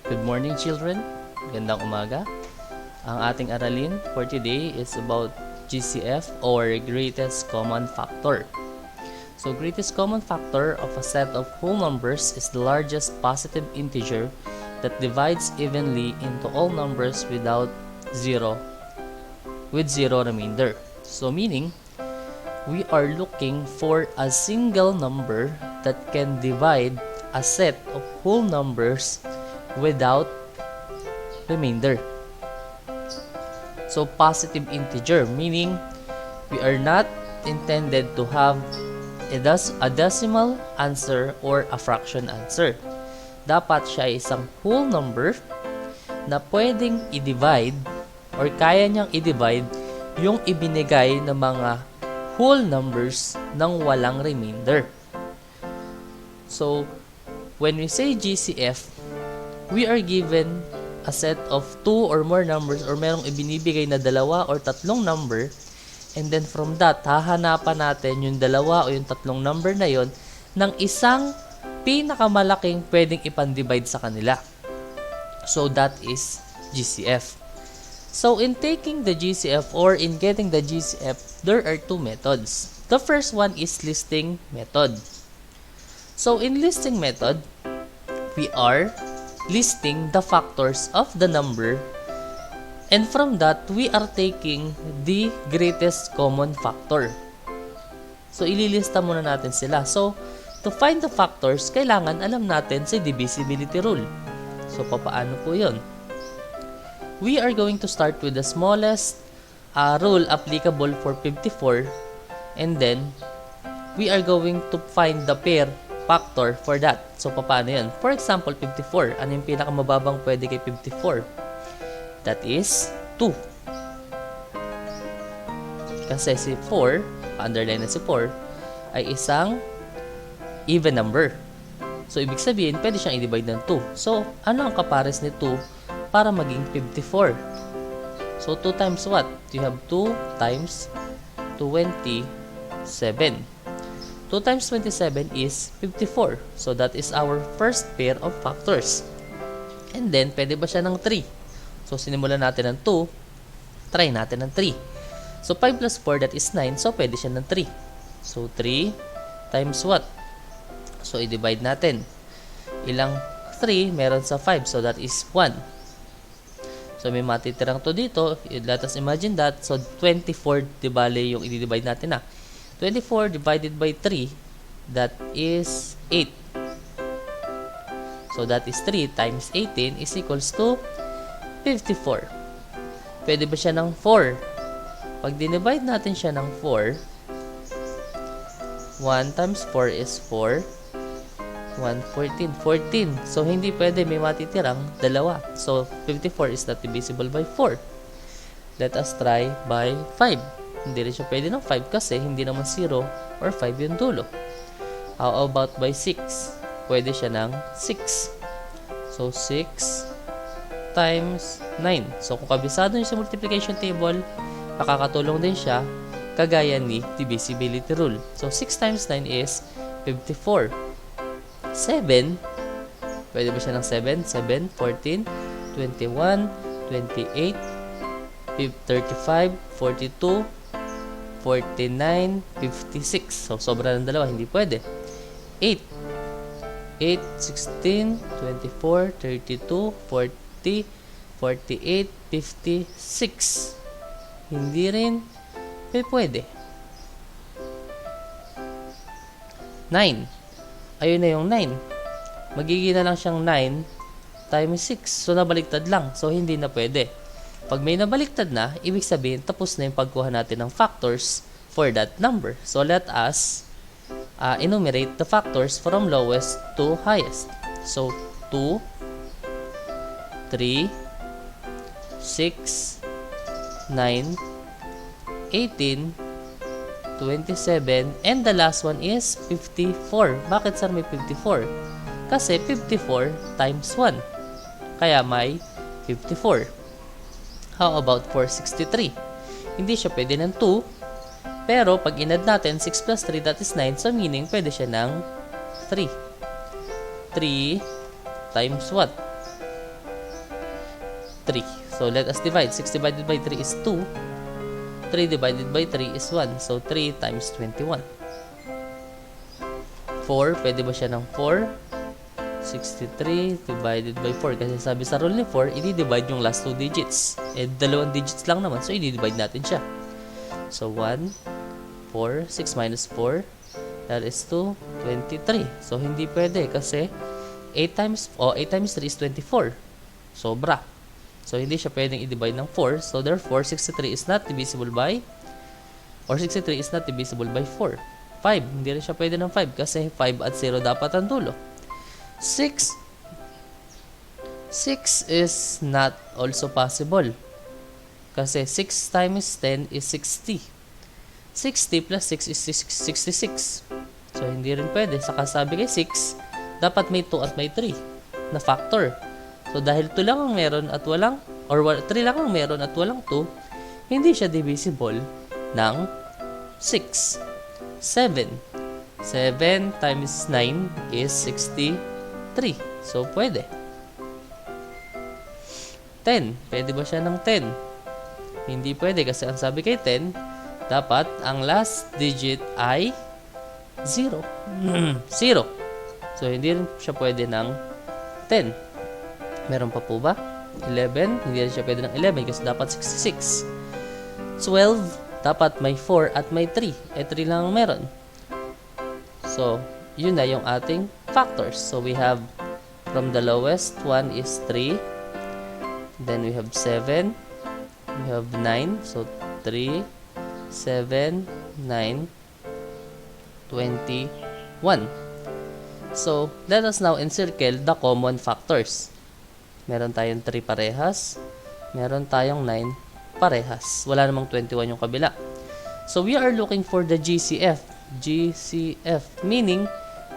Good morning, children. Gandang umaga. Ang ating aralin for today is about GCF or greatest common factor. So, greatest common factor of a set of whole numbers is the largest positive integer that divides evenly into all numbers with zero remainder. So, meaning, we are looking for a single number that can divide a set of whole numbers without remainder. So positive integer, meaning we are not intended to have a decimal answer or a fraction answer. Dapat siya ay isang whole number na pwedeng i-divide or kaya niyang i-divide yung ibinigay ng mga whole numbers ng walang remainder. So, when we say GCF, we are given a set of two or more numbers or merong ibinibigay na dalawa or tatlong number, and then from that, hahanapan natin yung dalawa o yung tatlong number na yon ng isang pinakamalaking pwedeng ipandivide sa kanila. So, that is GCF. So, in taking the GCF or in getting the GCF, there are two methods. The first one is listing method. So, in listing method, we are listing the factors of the number, and from that, we are taking the greatest common factor. So, ililista muna natin sila. So, to find the factors, kailangan alam natin si divisibility rule. So, papaano po yun? We are going to start with the smallest rule applicable for 54, and then, we are going to find the pair factor for that. So, paano yan? For example, 54. Ano yung pinakamababang pwede kay 54? That is 2. Kasi si 4, underline na si 4, ay isang even number. So, ibig sabihin, pwede siyang i-divide ng 2. So, ano ang kapares ni 2 para maging 54? So, 2 times what? You have 2 times 27. 2 times 27 is 54. So, that is our first pair of factors. And then, pwede ba siya ng 3? So, sinimulan natin ng 2. Try natin ng 3. So, 5 plus 4, that is 9. So, pwede siya ng 3. So, 3 times what? So, i-divide natin. Ilang 3 meron sa 5. So, that is 1. So, may matitirang 2 dito. Let us imagine that. So, 24, di bale yung i-divide natin na. 24 divided by 3, that is 8. So, that is 3 times 18 is equals to 54. Pwede ba siya ng 4? Pag dinivide natin siya ng 4, 1 times 4 is 4. 1, 14. 14. So, hindi pwede. May matitirang dalawa. So, 54 is not divisible by 4. Let us try by 5. Hindi rin siya pwede ng 5 kasi hindi naman 0 or 5 yung dulo. How about by 6? Pwede siya ng 6. So, 6 times 9. So, kung kabisado nyo sa multiplication table, makakatulong din siya kagaya ni divisibility rule. So, 6 times 9 is 54. 7. Pwede ba siya ng 7? 7, 14, 21, 28, 35, 42, 49, 56. So, sobra ng dalawa. Hindi pwede. 8. 8, 16, 24, 32, 40, 48, 56. Hindi rin pwede. 9. Ayun na yung 9. Magiging na lang siyang 9 times 6. So, nabaliktad lang. So, hindi na pwede. Pag may nabaliktad na, ibig sabihin, tapos na yung pagkuha natin ng factors for that number. So, let us enumerate the factors from lowest to highest. So, 2, 3, 6, 9, 18, 27, and the last one is 54. Bakit sir may 54? Kasi 54 times 1. Kaya may 54. How about for 63? Hindi siya pwede ng 2. Pero pag inad natin, 6 plus 3, that is 9. So meaning, pwede siya ng 3. 3 times what? 3. So let us divide. 6 divided by 3 is 2. 3 divided by 3 is 1. So 3 times 21. 4, pwede ba siya ng 4? 63 divided by 4. Kasi sabi sa rule ni 4, i-divide yung last 2 digits. Eh, 2 digits lang naman. So, i-divide natin siya. So, 1, 4, 6 minus 4. That is 2, 23. So, hindi pwede kasi 8 times 3 is 24. Sobra. So, hindi siya pwedeng i-divide ng 4. So, therefore, 63 is not divisible by 4. 5. Hindi rin siya pwede ng 5 kasi 5 at 0 dapat ang dulo. 6 is not also possible kasi 6 times 10 is 60. 60 plus 6 is 66. So, hindi rin pwede. Saka sabi kay 6, dapat may 2 at may 3 na factor. So, dahil 2 lang ang meron at walang, or 3 lang ang meron at walang 2, hindi siya divisible ng 6. 7 times 9 is 63. So, pwede. 10. Pwede ba siya ng 10? Hindi pwede kasi ang sabi kay 10, dapat ang last digit ay 0. 0. So, hindi rin siya pwede ng 10. Meron pa po ba? 11. Hindi rin siya pwede ng 11 kasi dapat 66. 12. Dapat may 4 at may 3. Eh, 3 lang ang meron. So, yun na yung ating factors. So, we have from the lowest one is 3. Then, we have 7. We have 9. So, 3, 7, 9, 21. So, let us now encircle the common factors. Meron tayong 3 parehas. Meron tayong 9 parehas. Wala namang 21 yung kabila. So, we are looking for the GCF. GCF, meaning,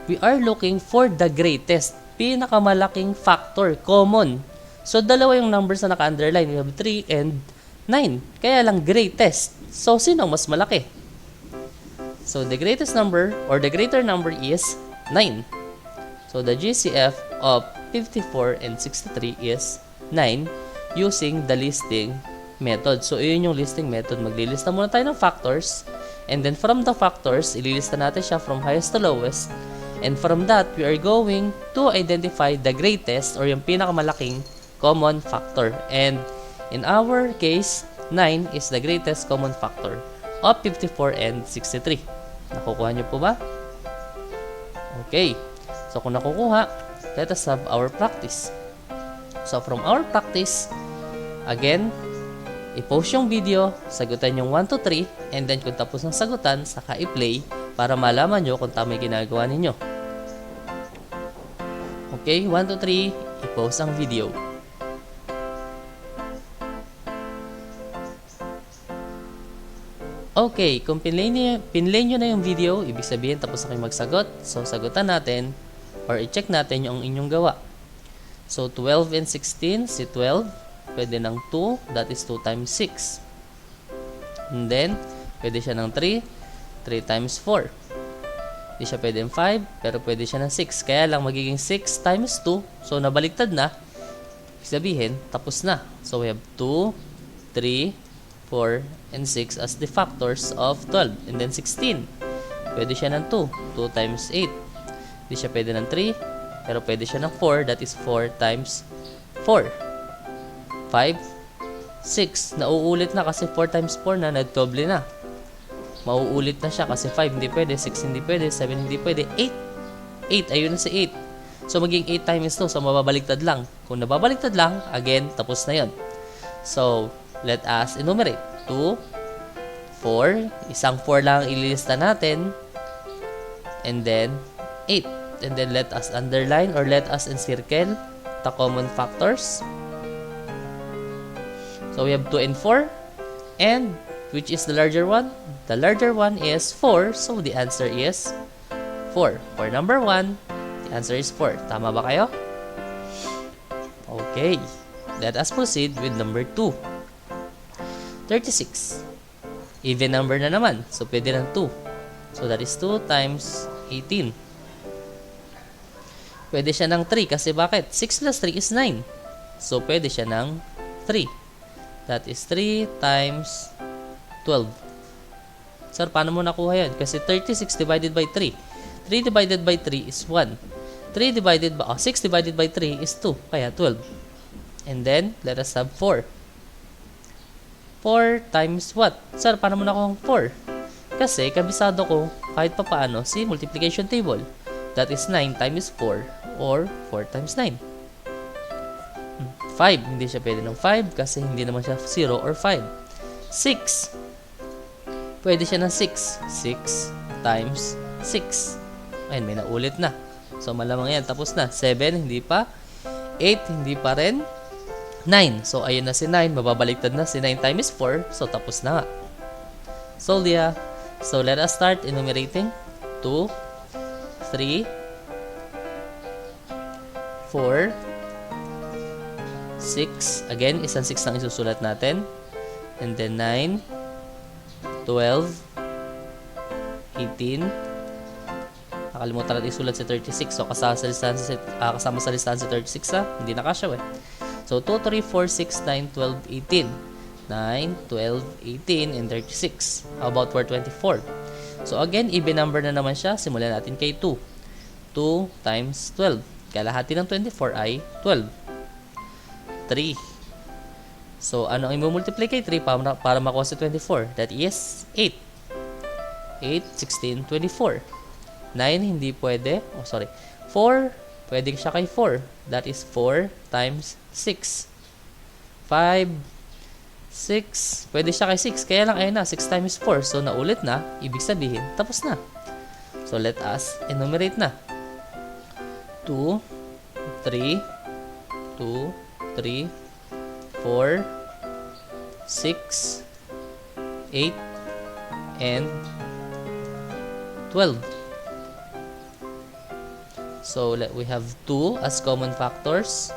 we are looking for the greatest, pinakamalaking factor, common. So, dalawa yung numbers na naka-underline. We have 3 and 9. Kaya lang greatest. So, sino ang mas malaki? So, the greatest number or the greater number is 9. So, the GCF of 54 and 63 is 9 using the listing method. So, yun yung listing method. Maglilista muna tayo ng factors. And then, from the factors, ililista natin siya from highest to lowest. And from that, we are going to identify the greatest or yung pinakamalaking common factor. And in our case, 9 is the greatest common factor of 54 and 63. Nakukuha niyo po ba? Okay. So, kung nakukuha, let us have our practice. So, from our practice, again, i-post yung video, sagutan yung 1 to 3, and then kung tapos ng sagutan, saka i-play para malaman nyo kung tama yung ginagawa ninyo. Okay, 1 to 3, i-post ang video. Okay, kung pinlay nyo na yung video, ibig sabihin tapos na kayo magsagot. So, sagutan natin or i-check natin yung inyong gawa. So, 12 and 16, si 12, pwede ng 2, that is 2 times 6. And then, pwede siya ng 3, 3 times 4. Hindi siya pwede ng 5, pero pwede siya ng 6. Kaya lang, magiging 6 times 2, so nabaliktad na. Ibig sabihin, tapos na. So, we have 2, 3, 4, and 6 as the factors of 12. And then 16. Pwede siya ng 2. 2 times 8. Hindi siya pwede ng 3. Pero pwede siya ng 4. That is 4 times 4. 5, 6. Nauulit na kasi 4 times 4 na. Nagdoble na. Mauulit na siya kasi 5 hindi pwede. 6 hindi pwede. 7 hindi pwede. 8. 8. Ayun na si 8. So, maging 8 times 2. So, mababaliktad lang. Kung nababaliktad lang, again, tapos na yun. So, let us enumerate. 2, 4. Isang 4 lang ililista natin. And then, 8. And then, let us underline or let us encircle the common factors. So, we have 2 and 4. And, which is the larger one? The larger one is 4. So, the answer is 4. For number 1, the answer is 4. Tama ba kayo? Okay. Let us proceed with number 2. 36. Even number na naman. So, pwede ng 2. So, that is 2 times 18. Pwede siya ng 3 kasi bakit? 6 plus 3 is 9. So, pwede siya ng 3. That is 3 times 12. Sir, paano mo nakuha yan? Kasi 36 divided by 3. 3 divided by 3 is 1. 6 divided by 3 is 2. Kaya 12. And then, let us have 4. 4 times what? Sir, paano mo nakuha 4? Kasi, kabisado ko kahit papaano si multiplication table. That is 9 times 4 or 4 times 9. 5. Hindi siya pwede ng 5 kasi hindi naman siya 0 or 5. 6. Pwede siya ng 6. 6 times 6. Ayun, may naulit na. So, malamang yan. Tapos na. 7, hindi pa. 8, hindi pa rin. 9. So, ayun na si 9. Mababaliktad na si 9 times 4. So, tapos na nga. So, yeah. So, let us start enumerating. 2, 3, 4, 6. Again, isang 6 lang isusulat natin. And then 9, 12, 18. Nakalimutan natin isulat si 36. So, kasama sa listahan si 36 ha. Hindi nakasya eh. So, 2, 3, 4, 6, 9, 12, 18. 9, 12, 18, and 36. How about for 24? So, again, even number na naman siya. Simulan natin kay 2. 2 times 12. Kalahati ng 24 ay 12. 3. So, ano ang i-multiply kay 3 para makuha si 24? That is 8. 8, 16, 24. 9, hindi pwede. 4, pwede siya kay 4. That is 4 times 6. 5, 6, pwede siya kay 6. Kaya lang, ayun na, 6 times 4. So, naulit na. Ibig sabihin, tapos na. So, let us enumerate na. 2, 3, 2, 3, 4, 6, 8, and 12. So, we have 2 as common factors.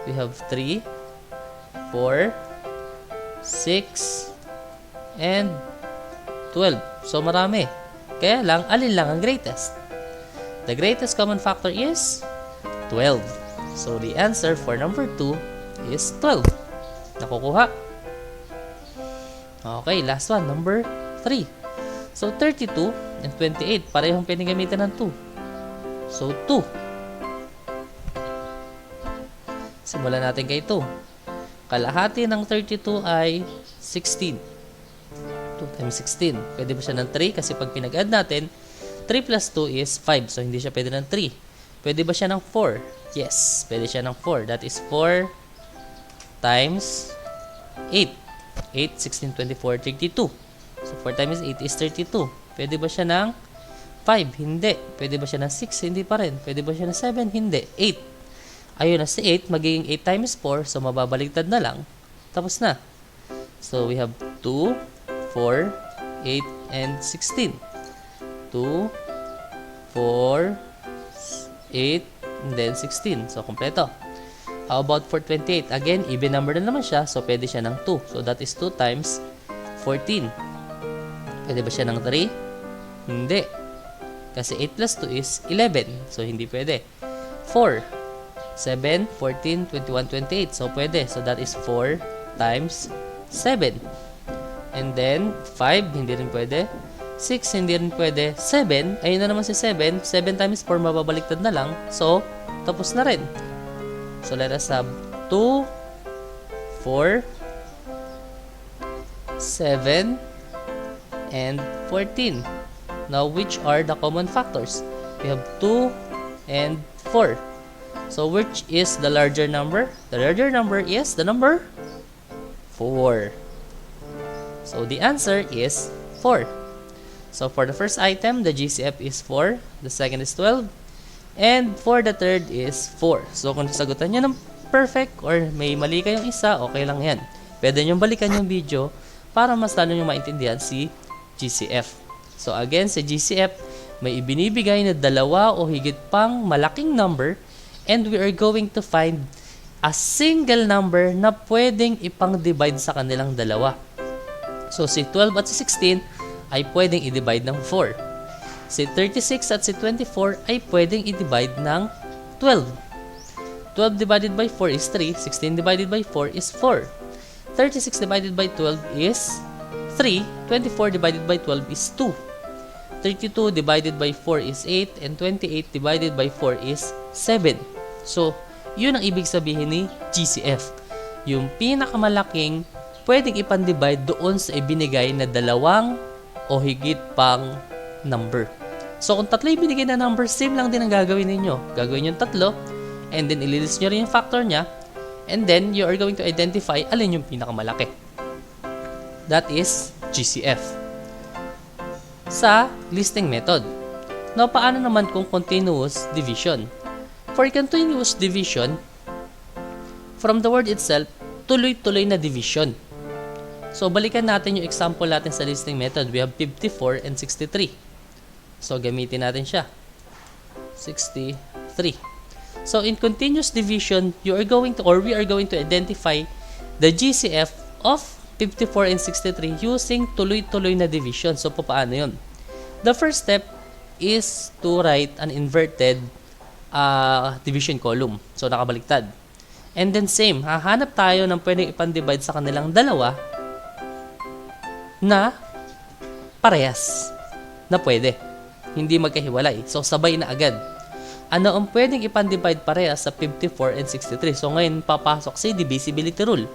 We have 3, 4, 6, and 12. So, marami. Kaya lang, alin lang ang greatest? The greatest common factor is 12. So, the answer for number 2 is 12. Nakukuha? Okay, last one, number 3. So, 32 and 28, parehong pinagamitan ng 2. So, 2. Simulan natin kay 2. Kalahati ng 32 ay 16. 2 times 16. Pwede ba siya ng 3? Kasi pag pinag-add natin, 3 plus 2 is 5. So, hindi siya pwede ng 3. Pwede ba siya ng 4? Yes, pwede siya ng 4. That is 4 times 8. 8, 16, 24, 32. So, 4 times 8 is 32. Pwede ba siya ng 5? Hindi. Pwede ba siya ng 6? Hindi pa rin. Pwede ba siya ng 7? Hindi. 8. Ayun na si 8. Magiging 8 times 4. So, mababaligtad na lang. Tapos na. So, we have 2, 4, 8, and 16. 2, 4, 8, and then 16. So, kompleto. How about for 28? Again, even number na naman siya. So, pwede siya ng 2. So, that is 2 times 14. Pwede ba siya ng 3? Hindi. Kasi 8 plus 2 is 11. So, hindi pwede. 4, 7, 14, 21, 28. So, pwede. So, that is 4 times 7. And then, 5, hindi rin pwede. 6, hindi rin pwede. 7, ayun na naman si 7. 7 times 4, mababaliktad na lang. So, tapos na rin. So, let us have 2, 4, 7, and 14. Now, which are the common factors? We have 2 and 4. So, which is the larger number? The larger number is the number 4. So, the answer is 4. So, for the first item, the GCF is 4. The second is 12. And for the third is 4. So, kung sagutan nyo ng perfect or may mali kayong isa, okay lang yan. Pwede nyo balikan yung video para mas lalo nyo maintindihan si GCF. So, again, si GCF, may ibinibigay na dalawa o higit pang malaking number and we are going to find a single number na pwedeng ipang-divide sa kanilang dalawa. So, si 12 at si 16 ay pwedeng i-divide ng 4. Si 36 at si 24 ay pwedeng i-divide ng 12. 12 divided by 4 is 3. 16 divided by 4 is 4. 36 divided by 12 is 3. 24 divided by 12 is 2. 32 divided by 4 is 8. And 28 divided by 4 is 7. So, yun ang ibig sabihin ni GCF. Yung pinakamalaking pwedeng ipandivide doon sa ibinigay na dalawang o higit pang number. So, kung tatlo ibinigay na number, same lang din ang gagawin ninyo. Gagawin yung tatlo, and then ililist nyo rin yung factor niya, and then you are going to identify alin yung pinakamalaki. That is GCF. Sa listing method. Now, paano naman kung continuous division? For continuous division, from the word itself, tuloy-tuloy na division. So, balikan natin yung example natin sa listing method. We have 54 and 63. So, gamitin natin siya. 63. So, in continuous division, we are going to identify the GCF of 54 and 63 using tuloy-tuloy na division. So, paano yun? The first step is to write an inverted division column. So, nakabaliktad. And then, same. Hahanap tayo ng pwedeng ipandivide sa kanilang dalawa na parehas. Na pwede. Hindi magkahiwalay. So, sabay na agad. Ano ang pwedeng ipandivide parehas sa 54 and 63? So, ngayon, papasok si divisibility rule.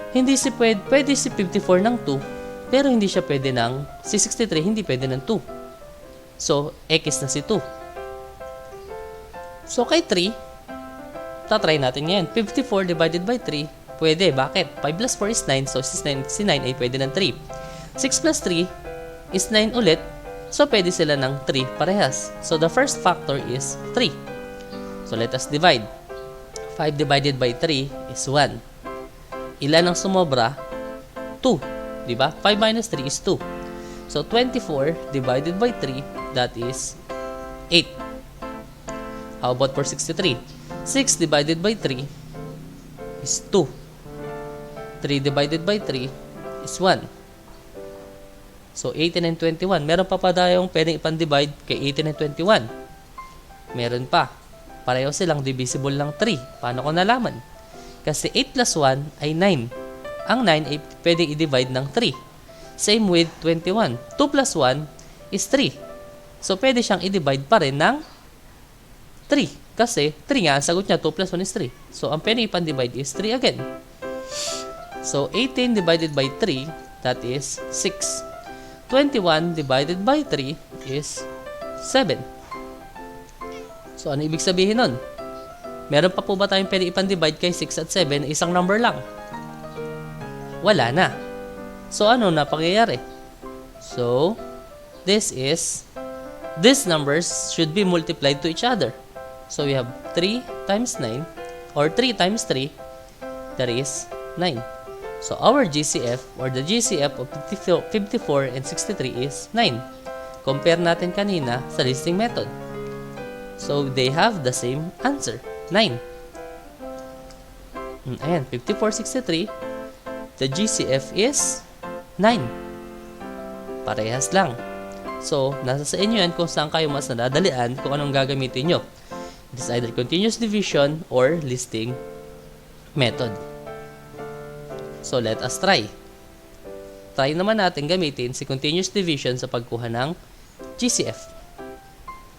Hindi si pwede si 54 ng 2, pero hindi siya pwede ng, si 63, hindi pwede ng 2. So, X na si 2. So, kay 3, tatry natin ngayon. 54 divided by 3, pwede. Bakit? 5 plus 4 is 9, so si 9 ay pwede ng 3. 6 plus 3 is 9 ulit, so pwede sila ng 3 parehas. So, the first factor is 3. So, let us divide. 5 divided by 3 is 1. Ilan ang sumobra? 2. Diba? 5 minus 3 is 2. So, 24 divided by 3, that is 8. How about for 63? 6 divided by 3 is 2. 3 divided by 3 is 1. So, 18 and 21. Meron pa tayong pwedeng ipandivide kay 18 and 21. Meron pa. Pareho silang divisible ng 3. Paano ko nalaman? Kasi 8 plus 1 ay 9. Ang 9 ay pwedeng i-divide ng 3. Same with 21. 2 plus 1 is 3. So, pwede siyang i-divide pa rin ng 3. Kasi 3 nga, ang sagot niya 2 plus 1 is 3. So, ang pwedeng ipandivide is 3 again. So, 18 divided by 3, that is 6. 21 divided by 3 is 7. So, ano ibig sabihin nun? Meron pa po ba tayong pwede ipandivide kay 6 at 7 na isang number lang? Wala na. So, ano na pangyayari? So, these numbers should be multiplied to each other. So, we have 3 times 9, or 3 times 3, that is 9. So, our GCF, or the GCF of 54 and 63 is 9. Compare natin kanina sa listing method. So, they have the same answer, 9. Ayan, 54, 63. The GCF is 9. Parehas lang. So, nasa sa inyo yan kung saan kayo mas nadadalian kung anong gagamitin nyo. It is either continuous division or listing method. So, let us try. Try naman natin gamitin si continuous division sa pagkuha ng GCF.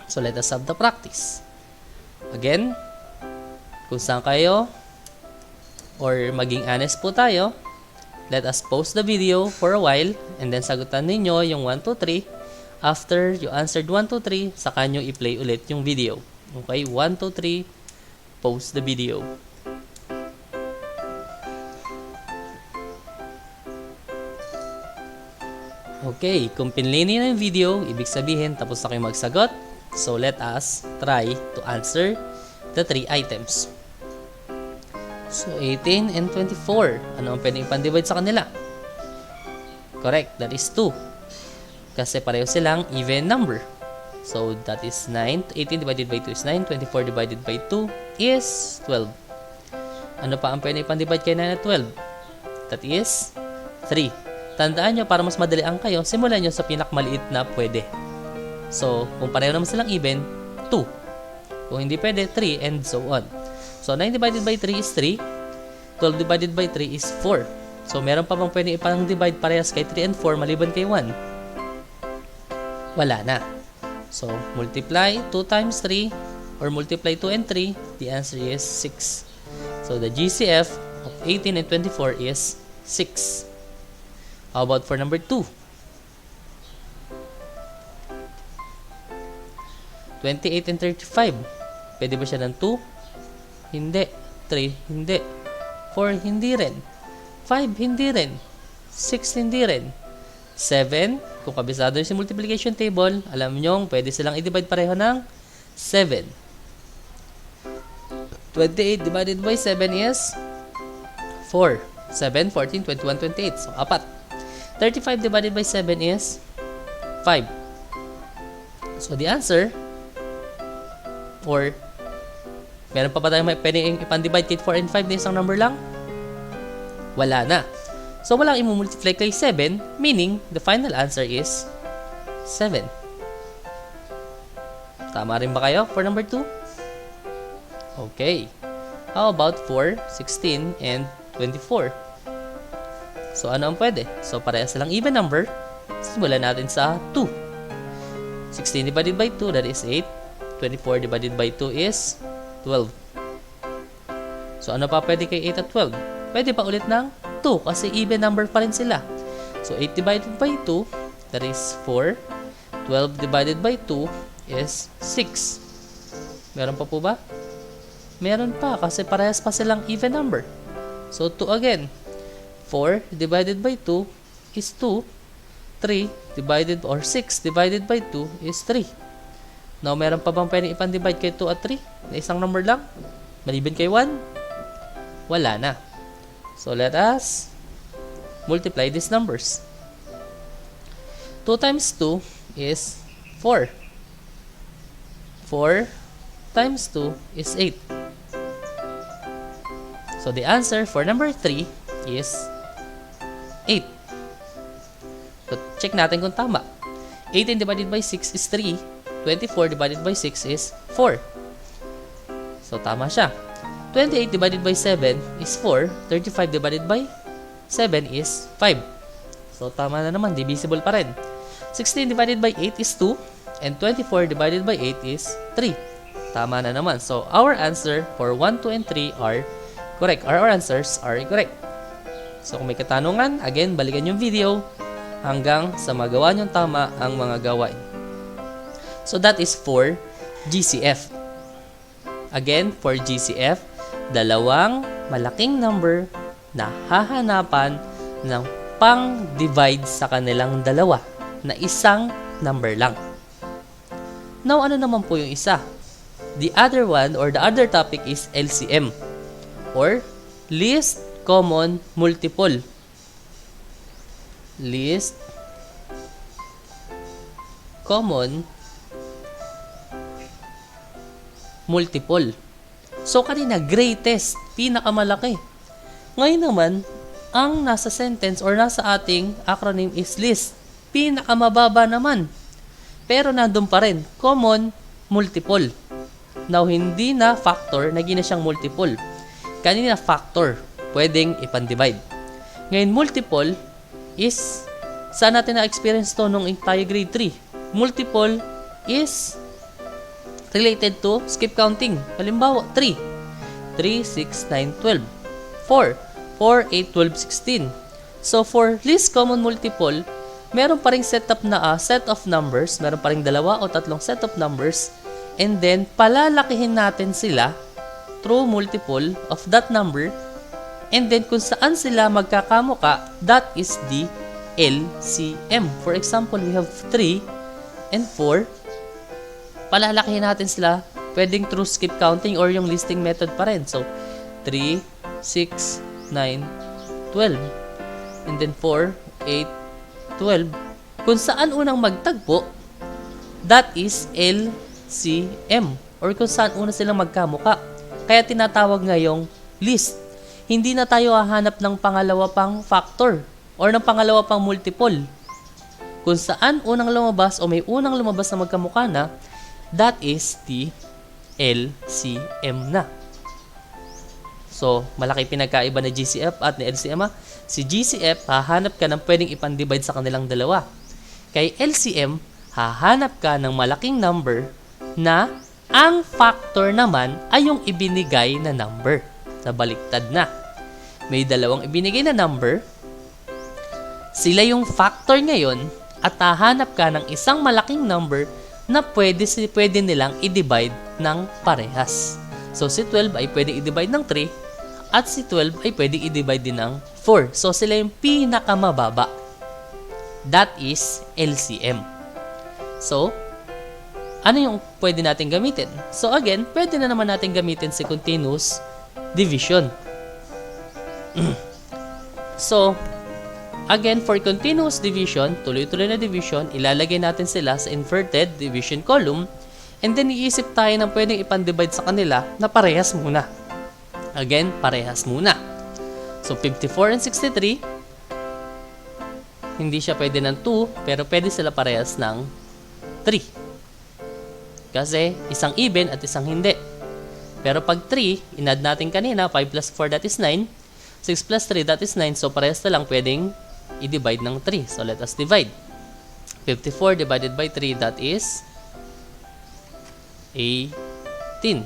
So, let us have the practice. Again, kung saan kayo or maging honest po tayo, let us pause the video for a while and then sagutan ninyo yung 1, 2, 3. After you answered 1, 2, 3, saka nyo i-play ulit yung video. Okay, 1, 2, 3, pause the video. Okay, kung pinlay niyo yung video, ibig sabihin tapos na kayo magsagot. So, let us try to answer the 3 items. So, 18 and 24. Ano ang pwedeng ipandivide sa kanila? Correct, that is 2. Kasi pareho silang even number. So, that is 9. 18 divided by 2 is 9. 24 divided by 2 is 12. Ano pa ang pwedeng ipandivide kay 9 at 12? That is 3. Tandaan nyo, para mas madalian kayo, simulan nyo sa pinakmaliit na pwede. So, kung pareho naman silang even, 2. Kung hindi pwede, 3, and so on. So, 9 divided by 3 is 3. 12 divided by 3 is 4. So, meron pa bang pwede ipang-divide parehas kay 3 and 4 maliban kay 1? Wala na. So, multiply 2 times 3 or multiply 2 and 3, the answer is 6. So, the GCF of 18 and 24 is 6. How about for number 2? 28 and 35. Pwede ba siya ng 2? Hindi. 3, hindi. 4, hindi rin. 5, hindi rin. 6, hindi rin. 7, kung kabisado yung si multiplication table, alam nyo, pwede silang i-divide pareho ng 7. 28 divided by 7 is 4. 7, 14, 21, 28. So, 4. 35 divided by 7 is 5. So, the answer, or meron pa ba tayong pwedeng ipang-divide kay 4 and 5 na isang number lang? Wala na. So, walang i-multiply kay 7, meaning the final answer is 7. Tama rin ba kayo for number 2? Okay. How about for 16 and 24? So, ano ang pwede? So, parehas silang even number. Simulan natin sa 2. 16 divided by 2, that is 8. 24 divided by 2 is 12. So, ano pa pwede kay 8 at 12? Pwede pa ulit ng 2 kasi even number pa rin sila. So, 8 divided by 2, that is 4. 12 divided by 2 is 6. Meron pa po ba? Meron pa kasi parehas pa silang even number. So, 2 again. 4 divided by 2 is 2. 3 divided or 6 divided by 2 is 3. Now, meron pa bang pwedeng ipang-divide kay 2 at 3? Na isang number lang? Maliban kay 1? Wala na. So, let us multiply these numbers. 2 times 2 is 4. 4 times 2 is 8. So, the answer for number 3 is 8. So, check natin kung tama. 18 divided by 6 is 3. 24 divided by 6 is 4. So, tama siya. 28 divided by 7 is 4. 35 divided by 7 is 5. So, tama na naman. Divisible pa rin. 16 divided by 8 is 2. And 24 divided by 8 is 3. Tama na naman. So, our answer for 1, 2, and 3 are correct. Our answers are correct. So, kung may katanungan, again, balikan yung video hanggang sa magawa niyong tama ang mga gawain. So, that is for GCF. Again, for GCF, dalawang malaking number na hahanapan ng pang-divide sa kanilang dalawa na isang number lang. Now, ano naman po yung isa? The other one or the other topic is LCM or least common multiple. Least common multiple. So, kanina, greatest, pinakamalaki. Ngayon naman, ang nasa sentence or nasa ating acronym is least, pinakamababa naman. Pero nandun pa rin, common multiple. Now, hindi na factor, naging na siyang multiple. Kanina factor, pwedeng ipandivide. Ngayon, multiple is, saan natin na-experience to nung tayo grade 3? Multiple is related to skip counting. Halimbawa, 3. 3, 6, 9, 12. 4. 4, 8, 12, 16. So, for least common multiple, meron pa ring set of numbers. Meron pa ring 2 o 3 set of numbers. And then, palalakihin natin sila through multiple of that number. And then, kung saan sila magkakamuka, that is the LCM. For example, we have 3 and 4. Palalakihin natin sila, pwedeng through skip counting or yung listing method pa rin. So, 3, 6, 9, 12. And then 4, 8, 12. Kung saan unang magtagpo, that is LCM. Or kung saan una silang magkamuka. Kaya tinatawag ngayong list. Hindi na tayo hahanap ng pangalawa pang factor or ng pangalawa pang multiple. Kung saan unang lumabas o may unang lumabas na magkamukha na, that is the LCM na. So, malaki pinagkaiba na GCF at ni LCM. Si GCF, hahanap ka ng pwedeng ipandivide sa kanilang dalawa. Kay LCM, hahanap ka ng malaking number na ang factor naman ay yung ibinigay na number. Sa baliktad na. May dalawang ibinigay na number. Sila yung factor ngayon at hahanap ka ng isang malaking number na pwede nilang i-divide ng parehas. So, si 12 ay pwede i-divide ng 3 at si 12 ay pwede i-divide din ng 4. So, sila yung pinakamababa. That is LCM. So, ano yung pwede natin gamitin? So, again, pwede na naman natin gamitin si continuous division. So, again, for continuous division, tuloy-tuloy na division, ilalagay natin sila sa inverted division column and then iisip tayo ng pwedeng ipandivide sa kanila na parehas muna. Again, parehas muna. So, 54 and 63, hindi siya pwede ng 2, pero pwede sila parehas ng 3. Kasi, isang even at isang hindi. Pero pag 3, inad natin kanina, 5 plus 4, that is 9. 6 plus 3, that is 9. So, parehas na lang pwedeng i-divide ng 3. So, let us divide. 54 divided by 3, that is 18.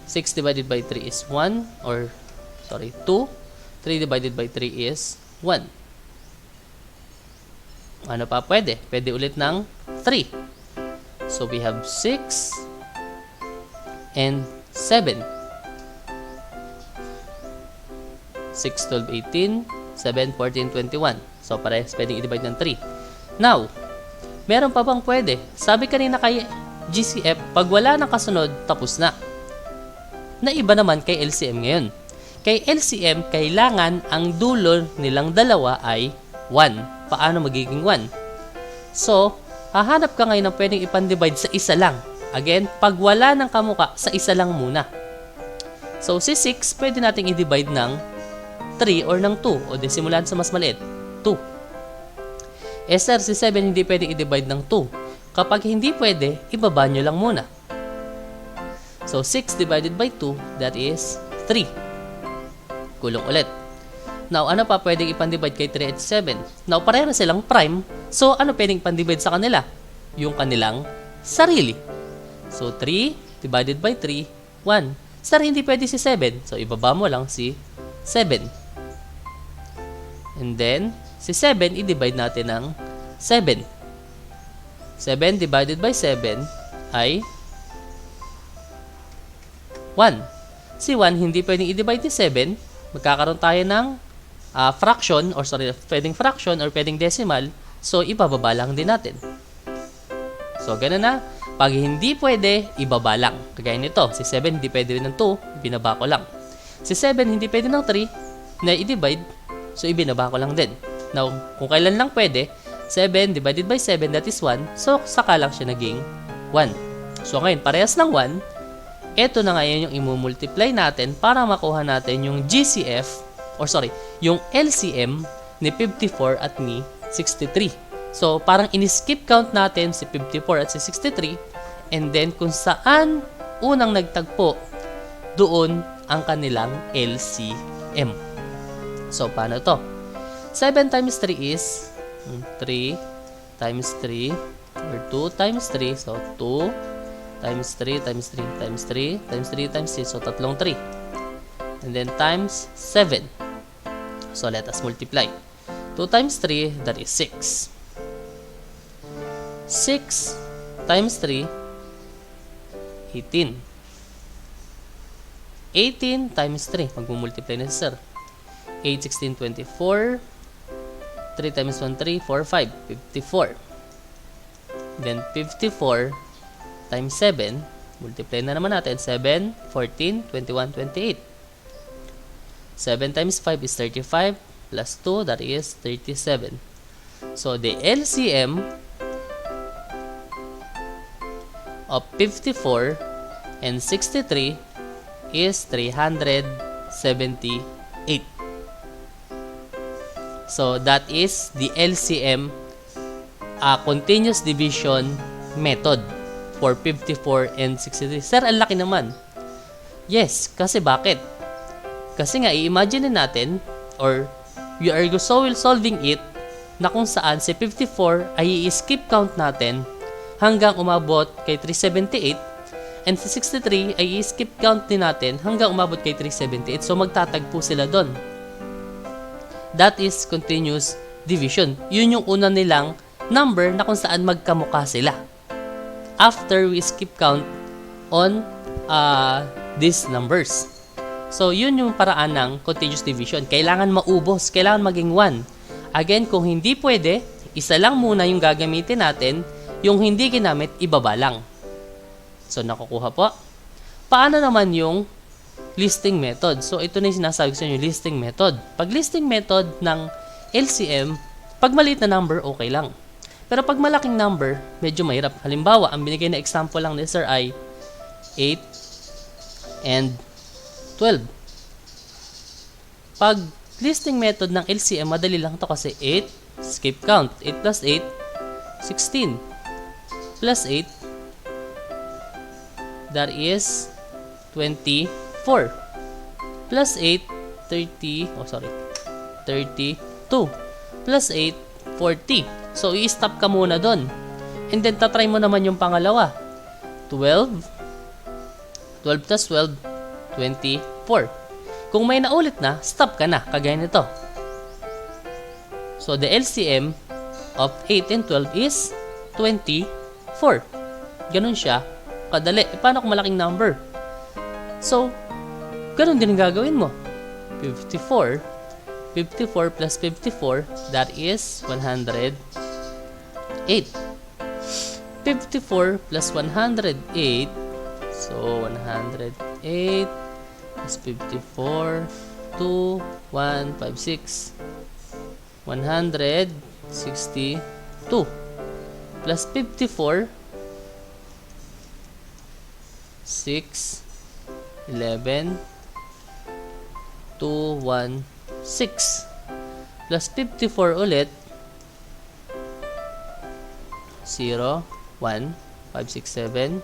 6 divided by 3 is 2. 3 divided by 3 is 1. Ano pa pwede? Pwede ulit ng 3. So, we have 6 and 7. 6, 12, 18, 7, 14, 21. So, parehas pwedeng i-divide ng 3. Now, meron pa bang pwede? Sabi kanina kay GCF, pag wala ng kasunod, tapos na. Naiba naman kay LCM ngayon. Kay LCM, kailangan ang dulo nilang dalawa ay 1. Paano magiging 1? So, hahanap ka ngayon ng pwedeng ipandivide sa isa lang. Again, pag wala ng kamuka, sa isa lang muna. So, si 6, pwede nating i-divide ng 3 or ng 2. O di simulan sa mas maliit. 2. Sir, si 7 hindi pwede i-divide ng 2. Kapag hindi pwede, ibaba nyo lang muna. So, 6 divided by 2, that is 3. Kulong ulit. Now, ano pa pwedeng ipandivide kay 3 at 7? Now, pareho na silang prime. So, ano pwedeng ipandivide sa kanila? Yung kanilang sarili. So, 3 divided by 3, 1. Sir, hindi pwede si 7. So, ibaba mo lang si 7. And then, si 7, i-divide natin ng 7. 7 divided by 7 ay 1. Si 1, hindi pwedeng i-divide ni 7. Magkakaroon tayo ng pwedeng fraction or pwedeng decimal. So, ibababa lang din natin. So, ganun na. Pag hindi pwede, ibaba lang. Kagaya nito, si 7 hindi pwede rin ng 2, binaba ko lang. Si 7 hindi pwede ng 3, na i-divide, so ibinaba ko lang din. Now, kung kailan lang pwede, 7 divided by 7, that is 1, so saka lang siya naging 1. So ngayon, parehas ng 1, ito na ngayon yung imumultiply natin para makuha natin yung yung LCM ni 54 at ni 63. So, parang in-skip count natin si 54 at si 63, and then kung saan unang nagtagpo, doon ang kanilang LCM. So, paano to? 7 times 3 is 3 times 3 or 2 times 3. So, 2 times 3 times 3 times 3 times 3 times 3. So, tatlong 3. And then times 7. So, let us multiply. 2 times 3, that is 6. 6 times 3, 18. 18 times 3. Mag-multiply na si sir. 8, 16, 24. 3 times 1, 3, 4, 5. 54. Then 54 times 7. Multiply na naman natin. 7, 14, 21, 28. 7 times 5 is 35. Plus 2, that is 37. So, the LCM of 54 and 63 is 378. So, that is the LCM continuous division method for 54 and 63. Sir, ang laki naman. Yes, kasi bakit? Kasi nga, i-imagine natin, or we are solving it, na kung saan si 54 ay i-skip count natin hanggang umabot kay 378, and si 63 ay i-skip count din natin hanggang umabot kay 378. So, magtatagpo sila doon. That is continuous division. Yun yung una nilang number na kung saan magkamukha sila. After we skip count on these numbers. So, yun yung paraan ng continuous division. Kailangan maubos. Kailangan maging 1. Again, kung hindi pwede, isa lang muna yung gagamitin natin. Yung hindi ginamit, ibaba lang. So, nakukuha po. Paano naman yung listing method? So, ito na yung sinasabi ko sa inyo, listing method. Pag listing method ng LCM, pag maliit na number, okay lang. Pero pag malaking number, medyo mahirap. Halimbawa, ang binigay na example lang ni Sir ay 8 and 12. Pag listing method ng LCM, madali lang to kasi 8, skip count. 8 plus 8, 16. Plus 8, that is 24. Plus 8, 32. Plus 8, 40. So, i-stop ka muna doon. And then, tatry mo naman yung pangalawa. 12 plus 12, 24. Kung may naulit na, stop ka na. Kagaya nito. So, the LCM of 8 and 12 is 24. Ganun siya kadali. Paano kung malaking number? So, ganun din ang gagawin mo. 54 plus 54, that is 108. 54 plus 108, so 108 plus 54, 2, 1, 5, 6. 162 plus 54, 6, 11, 2, 1, 6 plus 54 ulit, 0, 1, 5, 6, 7,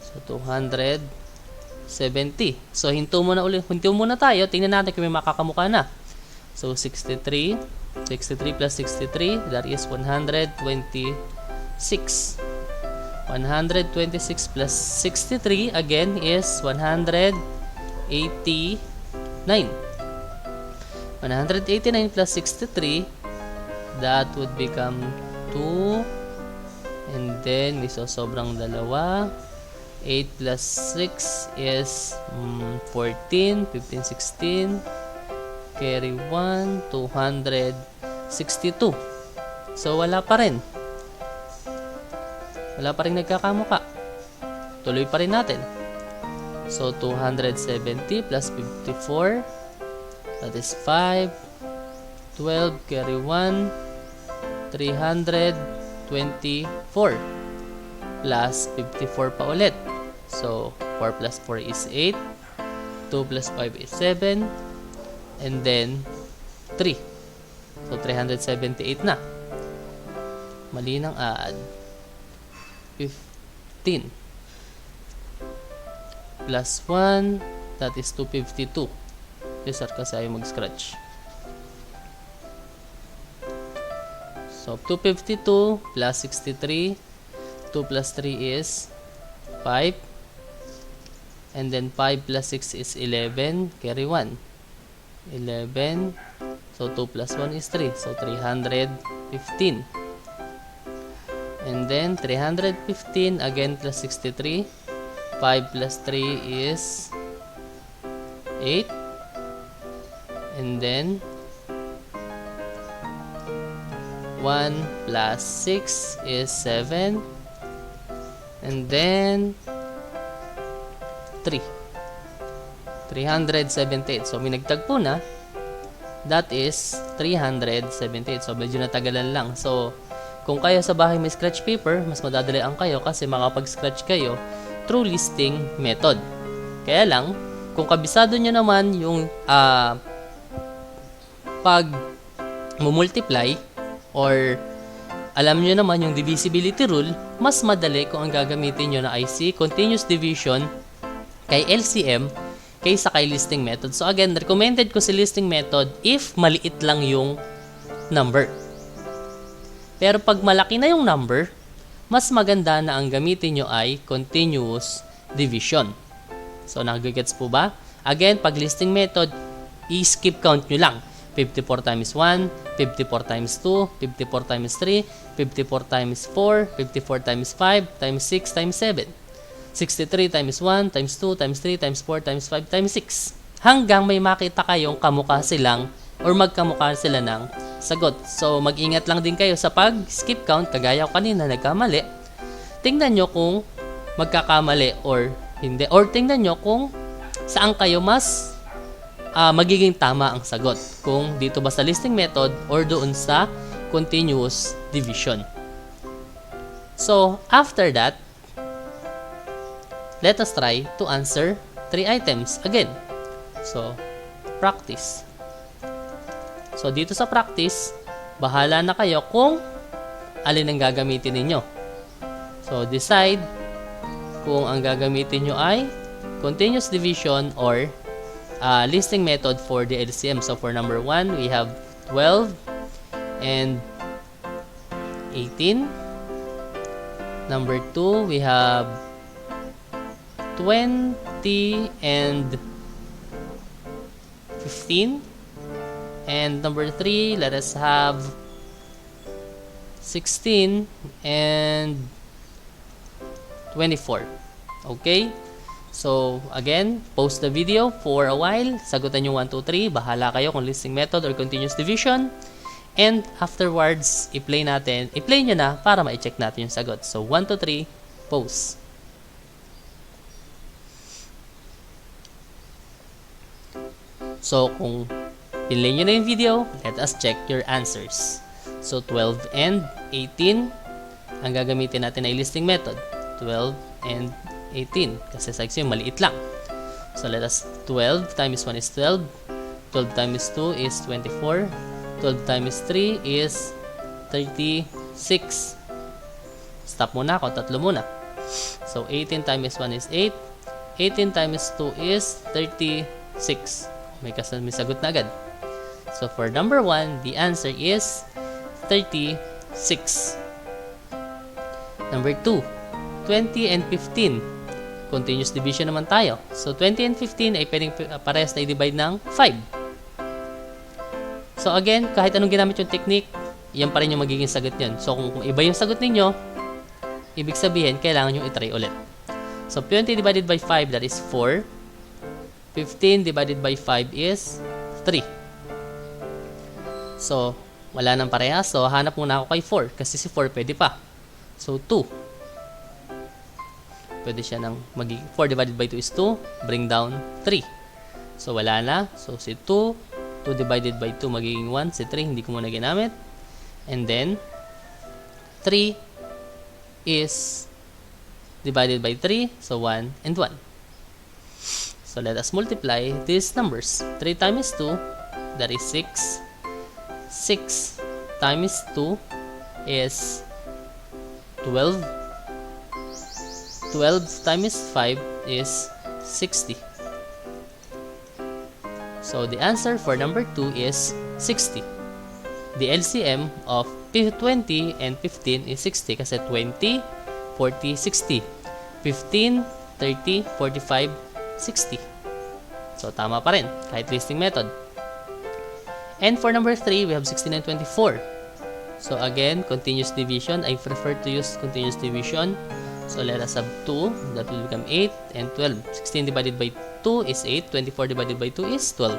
so 270. So hinto muna tayo, tingnan natin kung may makakamukha na. So 63 plus 63, that is 126. 126 plus 63 again is 189. 189 plus 63, that would become 2, and then may sobrang dalawa. 8 plus 6 is 14, 15, 16, carry 1, 262. So wala pa rin nagkakamuka. Tuloy pa rin natin. So 270 plus 54, that is 5, 12, carry 1, 324 plus 54 pa ulit. So 4 plus 4 is 8, 2 plus 5 is 7, and then 3. So 378 na. Mali nang add. 15 plus 1, that is 252. Yes sir, kasi ayaw mag-scratch. So 252 plus 63, 2 plus 3 is 5, and then 5 plus 6 is 11, carry 1, 11, so 2 plus 1 is 3, so 315. And then 315 again plus 63, 5 plus 3 is 8, and then 1 plus 6 is 7, and then 3. 378. So may nagtagpo na. That is 378. So medyo natagalan lang. So kung kayo sa bahay may scratch paper, mas madadalian kayo kasi makapag-scratch kayo through listing method. Kaya lang, kung kabisado nyo naman yung pag multiply or alam nyo naman yung divisibility rule, mas madali kung ang gagamitin nyo na IC, continuous division, kay LCM, kaysa kay listing method. So again, recommended ko si listing method if maliit lang yung number. Pero pag malaki na yung number, mas maganda na ang gamitin nyo ay continuous division. So nagigets po ba? Again, pag listing method, i-skip count nyo lang. 54 times 1, 54 times 2, 54 times 3, 54 times 4, 54 times 5, times 6, times 7. 63 times 1, times 2, times 3, times 4, times 5, times 6. Hanggang may makita kayong kamukha silang or magkamukha sila ng sagot. So, mag-ingat lang din kayo sa pag-skip count. Kagaya ko kanina, nagkamali. Tingnan nyo kung magkakamali or hindi. Or tingnan nyo kung saan kayo mas magiging tama ang sagot. Kung dito ba sa listing method or doon sa continuous division. So, after that, let us try to answer 3 items again. So, practice. So, dito sa practice, bahala na kayo kung alin ang gagamitin ninyo. So, decide kung ang gagamitin nyo ay continuous division or listing method for the LCM. So, for number 1, we have 12 and 18. Number 2, we have 20 and 15. And number 3, let us have 16 and 24. Okay? So, again, pause the video for a while. Sagutan nyo 1, 2, 3. Bahala kayo kung listing method or continuous division. And afterwards, i-play nyo na para ma-check natin yung sagot. So, 1, 2, 3, pause. So, kung pinlay nyo na yung video, let us check your answers. So, 12 and 18, ang gagamitin natin ay listing method. 12 and 18, kasi sa exam, maliit lang. So, let us, 12 times 1 is 12, 12 times 2 is 24, 12 times 3 is 36. Stop muna ako, tatlo muna. So, 18 times 1 is 8, 18 times 2 is 36. May sagot na agad. So, for number 1, the answer is 36. Number 2, 20 and 15. Continuous division naman tayo. So, 20 and 15 ay pwedeng parehas na i-divide ng 5. So, again, kahit anong ginamit yung technique, yan pa rin yung magiging sagot nyan. So, kung iba yung sagot ninyo, ibig sabihin, kailangan nyo i-try ulit. So, 20 divided by 5, that is 4. 15 divided by 5 is 3. So, wala nang parehas. So, hanap muna ako kay 4. Kasi si 4 pwede pa. So, 2. Pwede siya ng 4 divided by 2 is 2. Bring down 3. So, wala na. So, si 2. 2 divided by 2 magiging 1. Si 3, hindi ko muna ginamit. And then, 3 is divided by 3. So, 1 and 1. So, let us multiply these numbers. 3 times 2, that is 6. 6 times 2 is 12. 12 times 5 is 60. So, the answer for number 2 is 60. The LCM of 20 and 15 is 60 kasi 20, 40, 60. 15, 30, 45, 60. So, tama pa rin, kahit listing method. And for number 3, we have 16 and 24. So, again, continuous division. I prefer to use continuous division. So, let us have 2. That will become 8 and 12. 16 divided by 2 is 8. 24 divided by 2 is 12.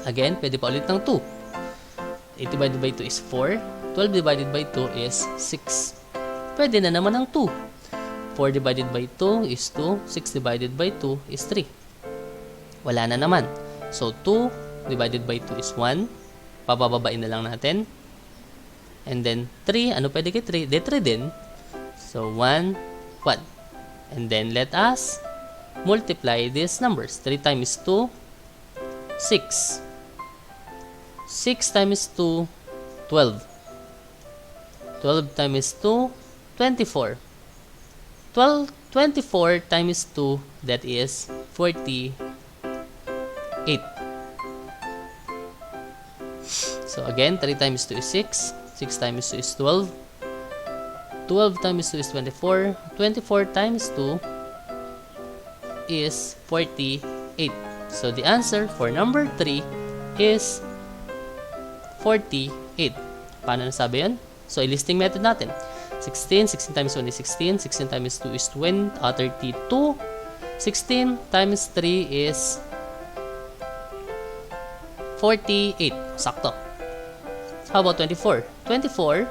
Again, pwede pa ulit ng 2. 8 divided by 2 is 4. 12 divided by 2 is 6. Pwede na naman ng 2. 4 divided by 2 is 2. 6 divided by 2 is 3. Wala na naman. So, 2 divided by 2 is 1. Pabababain na lang natin. And then, 3. Ano pwede kay 3? De 3 din. So, 1, 1. And then, let us multiply these numbers. 3 times 2, 6. 6 times 2, 12. 12 times 2, 24. 24 times 2, that is 48. So again, 3 times 2 is 6. 6 times 2 is 12. 12 times 2 is 24. 24 times 2 is 48. So the answer for number 3 is 48. Paano nasabi yun? So, i-listing method natin. 16 times 1 is 16. 16 times 2 is 32. 16 times 3 is 48. Sakto. How about 24? 24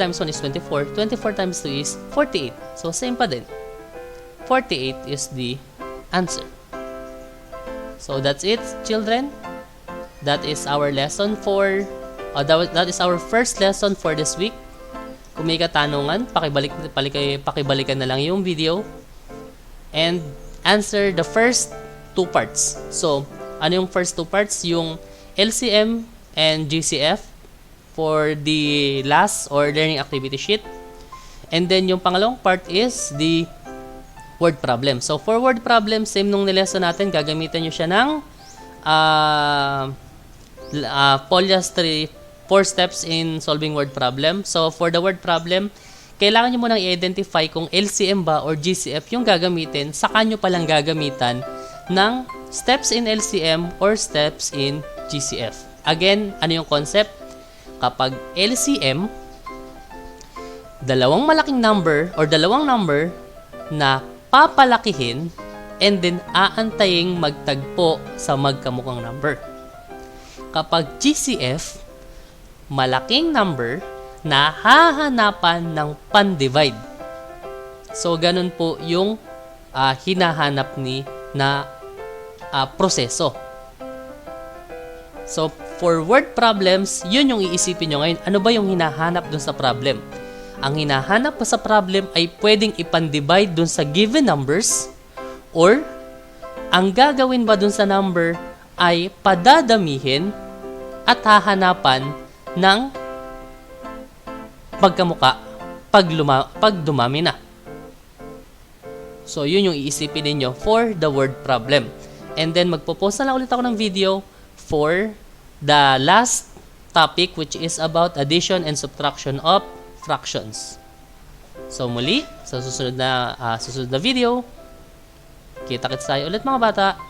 times 1 is 24. 24 times 2 is 48. So, same pa din. 48 is the answer. So, that's it, children. That is our lesson for... that is our first lesson for this week. Kung may katanungan, pakibalikan na lang yung video and answer the first 2 parts. So, ano yung first 2 parts? Yung LCM and GCF for the last or learning activity sheet. And then yung pangalawang part is the word problem. So, for word problem, same nung nilesson natin, gagamitan nyo siya ng Polias 4 steps in solving word problem. So, for the word problem, kailangan nyo munang i-identify kung LCM ba or GCF yung gagamitin, saka nyo palang gagamitan ng steps in LCM or steps in GCF. Again, ano yung concept? Kapag LCM, dalawang malaking number or dalawang number na papalakihin and then aantaying magtagpo sa magkamukhang number. Kapag GCF, malaking number na hahanapan ng pan-divide. So, ganun po yung hinahanap na proseso. So, for word problems, yun yung iisipin nyo ngayon. Ano ba yung hinahanap dun sa problem? Ang hinahanap pa sa problem ay pwedeng ipan-divide dun sa given numbers or ang gagawin ba dun sa number ay padadamihin at hahanapan ng pagkamuka pag dumami na. So, yun yung iisipin ninyo for the word problem. And then, magpo-post na lang ulit ako ng video for the last topic which is about addition and subtraction of fractions. So, muli, sa susunod na video, kita-kits tayo ulit mga bata.